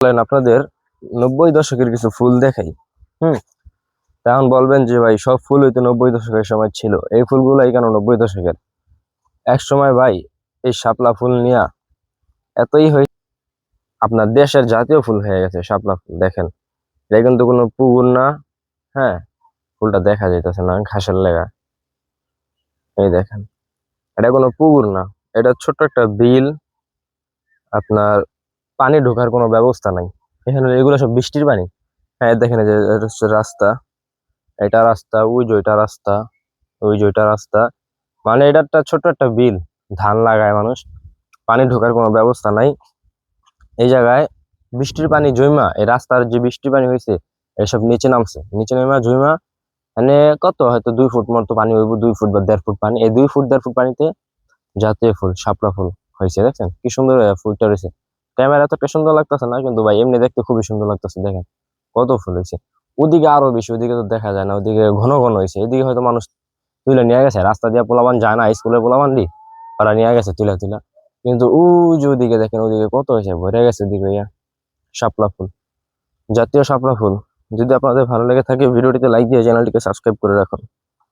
বলেন আপনাদের 90 দশকের কিছু ফুল দেখাই। হুম। তখন বলবেন যে ভাই সব ফুল হয়তো 90 দশকের সময় ছিল, এই ফুলগুলাই কেন 90 দশকের? এক সময় ভাই এই শাপলা ফুল নিয়ে এতই হয়ে আপনার দেশের জাতীয় ফুল হয়ে গেছে শাপলা ফুল। দেখেন, এটা কিন্তু কোনো পুকুর না। হ্যাঁ, ফুলটা দেখা যাইতেছে না ঘাসের লেগা। এই দেখেন, এটা কোনো পুকুর না, এটা ছোট্ট একটা বিল। আপনার পানি ঢোকার কোনো ব্যবস্থা নাই এখানে, এগুলো সব বৃষ্টির পানি। হ্যাঁ দেখেন, এই যে এটা হচ্ছে রাস্তা, এটা রাস্তা, ওই যে ওইটা রাস্তা, ওই যে ওইটা রাস্তা। মানে এটা একটা ছোট্ট একটা বিল, ধান লাগায় মানুষ, পানি ঢোকার কোনো ব্যবস্থা নাই এই জায়গায়। বৃষ্টির পানি জমা, এই রাস্তার যে বৃষ্টির পানি হয়েছে এসব নিচে নামছে, নিচে নেমা জমা। মানে কত হয়তো 2 ফুট মতো পানি হইব, 2 ফুট বা 1.5 ফুট পানি। এই 2 ফুট 1.5 ফুট পানিতে জাতীয় ফুল শাপলা ফুল হয়েছে। দেখছেন কি সুন্দর ফুলটা রয়েছে। ক্যামেরা তো একটা সুন্দর লাগতেছে না, কিন্তু ভাই এমনি দেখতে খুবই সুন্দর লাগতেছে। দেখেন কত ফুল হয়েছে। ওদিকে আরো বেশি, ওদিকে তো দেখা যায় না, ওদিকে ঘন ঘন হয়েছে। এদিকে হয়তো মানুষ তুলে নিয়ে গেছে, রাস্তা দিয়ে পোলাবান যায় না, স্কুলের পোলাবান দি ওরা নিয়ে গেছে তুলে তুলে। কিন্তু ও যে ওদিকে দেখেন, ওদিকে কত হয়েছে, ভরে গেছে ওদিকে শাপলা ফুল, জাতীয় শাপলা ফুল। যদি আপনাদের ভালো লেগে থাকে ভিডিওটিতে লাইক দিয়ে চ্যানেলটিকে সাবস্ক্রাইব করে রাখুন।